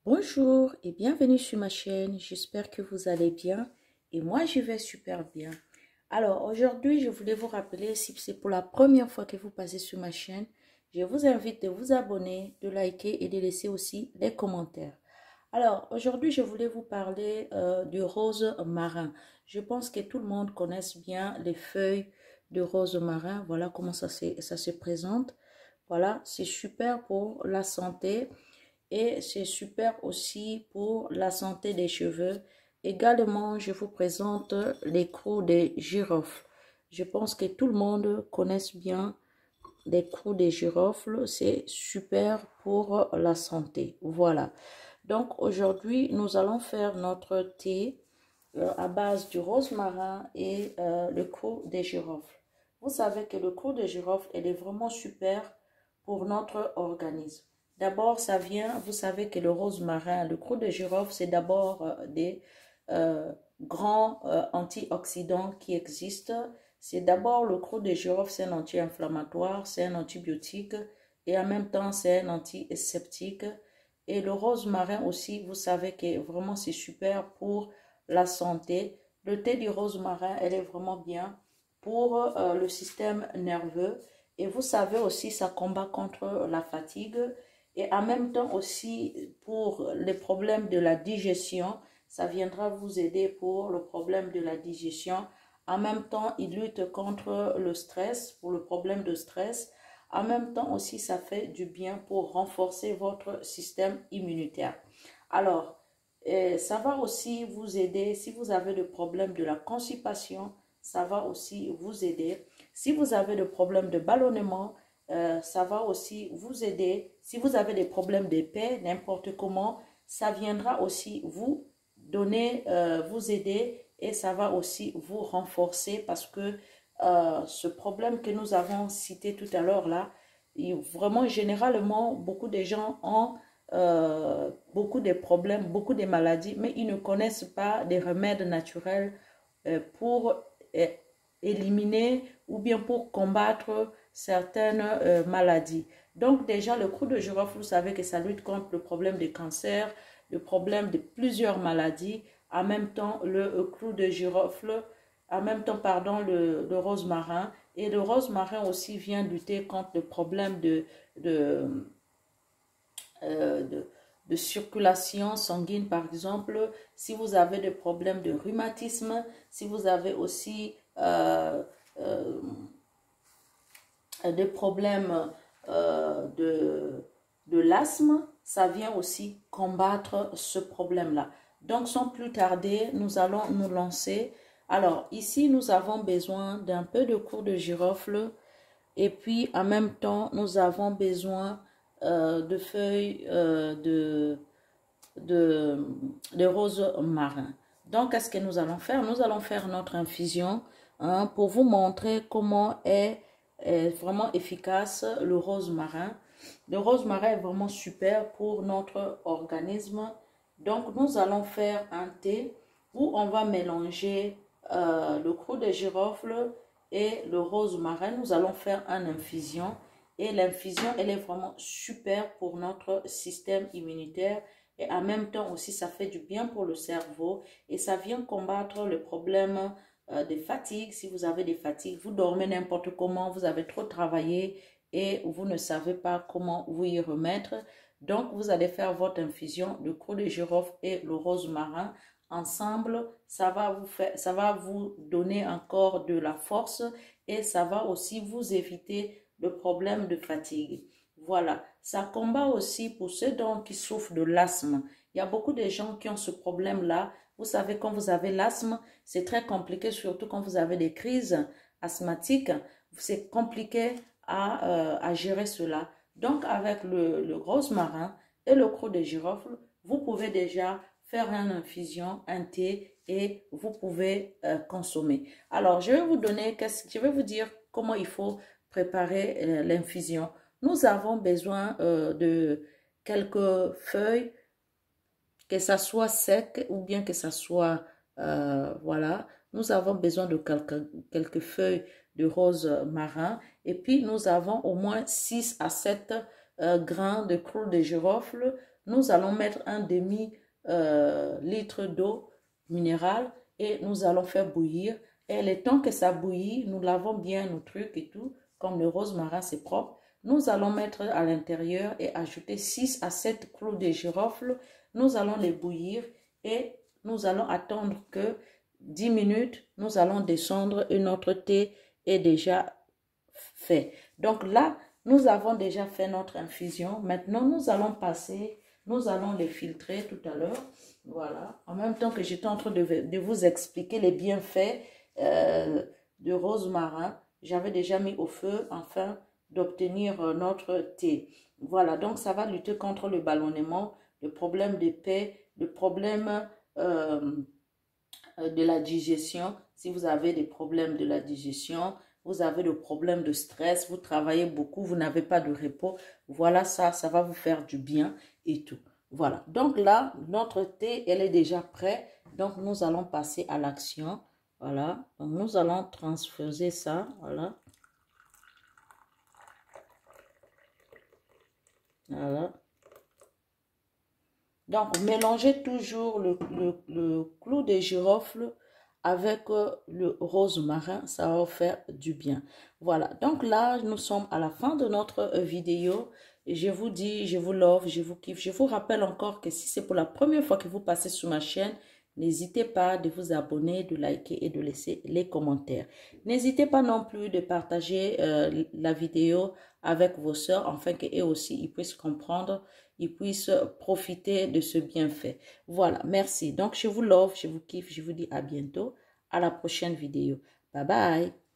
Bonjour et bienvenue sur ma chaîne, j'espère que vous allez bien et moi je vais super bien. Alors aujourd'hui je voulais vous rappeler, si c'est pour la première fois que vous passez sur ma chaîne, je vous invite de vous abonner, de liker et de laisser aussi des commentaires. Alors aujourd'hui je voulais vous parler du rose marin. Je pense que tout le monde connaît bien les feuilles de rose marin, voilà comment ça se présente. Voilà, c'est super pour la santé. Et c'est super aussi pour la santé des cheveux. Également, je vous présente l'écrou des girofles. Je pense que tout le monde connaît bien l'écrou des girofles. C'est super pour la santé. Voilà. Donc aujourd'hui, nous allons faire notre thé à base du rosmarin et le cou des girofles. Vous savez que le cou des girofles, elle est vraiment super pour notre organisme. D'abord, ça vient, vous savez que le rosmarin, le cou de girofle, c'est d'abord des grands antioxydants qui existent. C'est d'abord le cou de girofle, c'est un anti-inflammatoire, c'est un antibiotique et en même temps, c'est un antiseptique. Et le rosmarin aussi, vous savez que vraiment c'est super pour la santé. Le thé du rosmarin, elle est vraiment bien pour le système nerveux. Et vous savez aussi, ça combat contre la fatigue. Et en même temps aussi, pour les problèmes de la digestion, ça viendra vous aider pour le problème de la digestion. En même temps, il lutte contre le stress, pour le problème de stress. En même temps aussi, ça fait du bien pour renforcer votre système immunitaire. Alors, ça va aussi vous aider si vous avez le problème de la constipation, ça va aussi vous aider. Si vous avez le problème de ballonnement, ça va aussi vous aider. Si vous avez des problèmes d'épais, n'importe comment, ça viendra aussi vous donner, vous aider et ça va aussi vous renforcer parce que ce problème que nous avons cité tout à l'heure là, vraiment généralement beaucoup de gens ont beaucoup de problèmes, beaucoup de maladies, mais ils ne connaissent pas des remèdes naturels pour éliminer ou bien pour combattre certaines maladies. Donc déjà, le cou de girofle, vous savez que ça lutte contre le problème des cancers, le problème de plusieurs maladies. En même temps, le clou de girofle, en même temps, pardon, le rosemarin. Et le rosemarin aussi vient lutter contre le problème de, euh, de, de circulation sanguine, par exemple, si vous avez des problèmes de rhumatisme, si vous avez aussi euh, des problèmes de l'asthme, ça vient aussi combattre ce problème-là. Donc, sans plus tarder, nous allons nous lancer. Alors, ici, nous avons besoin d'un peu de cou de girofle et puis, en même temps, nous avons besoin de feuilles de, de rose marin. Donc, qu'est-ce que nous allons faire? Nous allons faire notre infusion pour vous montrer comment est vraiment efficace le rose marin. Le rose marin est vraiment super pour notre organisme. Donc, nous allons faire un thé où on va mélanger le cru de girofle et le rose marin. Nous allons faire une infusion. Et l'infusion, elle est vraiment super pour notre système immunitaire. Et en même temps aussi, ça fait du bien pour le cerveau. Et ça vient combattre le problème de fatigue. Si vous avez des fatigues, vous dormez n'importe comment, vous avez trop travaillé et vous ne savez pas comment vous y remettre. Donc, vous allez faire votre infusion de cru de girofle et le rosmarin. Ensemble, ça va vous donner encore de la force et ça va aussi vous éviter le problème de fatigue. Voilà, ça combat aussi pour ceux qui souffrent de l'asthme. Il y a beaucoup de gens qui ont ce problème-là. Vous savez, quand vous avez l'asthme, c'est très compliqué, surtout quand vous avez des crises asthmatiques. C'est compliqué à gérer cela. Donc, avec le rosmarin et le cru de girofle, vous pouvez déjà faire une infusion, un thé et vous pouvez consommer. Alors, je vais vous dire comment il faut préparer l'infusion. Nous avons besoin de quelques feuilles, que ça soit sec ou bien que ça soit, voilà. Nous avons besoin de quelques feuilles de rose marin et puis nous avons au moins 6 à 7 grains de clou de girofle. Nous allons mettre un demi litre d'eau minérale et nous allons faire bouillir. Et le temps que ça bouillit, nous lavons bien nos trucs et tout, comme le rosmarin c'est propre. Nous allons mettre à l'intérieur et ajouter 6 à 7 clous de girofle. Nous allons les bouillir et nous allons attendre que 10 minutes. Nous allons descendre et notre thé est déjà fait. Donc là, nous avons déjà fait notre infusion. Maintenant, nous allons passer, nous allons les filtrer tout à l'heure. Voilà. En même temps que j'étais en train de vous expliquer les bienfaits de rosmarin, j'avais déjà mis au feu afin d'obtenir notre thé. Voilà, donc ça va lutter contre le ballonnement, le problème de paix, le problème de la digestion. Si vous avez des problèmes de la digestion, vous avez des problèmes de stress, vous travaillez beaucoup, vous n'avez pas de repos, voilà, ça va vous faire du bien et tout. Voilà, donc là, notre thé, elle est déjà prête. Donc, nous allons passer à l'action. Voilà, donc nous allons transfuser ça, voilà. Voilà. Donc, mélangez toujours le clou de girofle avec le rosmarin, ça va faire du bien. Voilà, donc là, nous sommes à la fin de notre vidéo. Je vous dis, je vous love, je vous kiffe. Je vous rappelle encore que si c'est pour la première fois que vous passez sur ma chaîne, n'hésitez pas de vous abonner, de liker et de laisser les commentaires. N'hésitez pas non plus de partager la vidéo avec vos soeurs, afin qu'eux aussi, ils puissent comprendre, ils puissent profiter de ce bienfait. Voilà, merci. Donc, je vous love, je vous kiffe, je vous dis à bientôt, à la prochaine vidéo. Bye bye.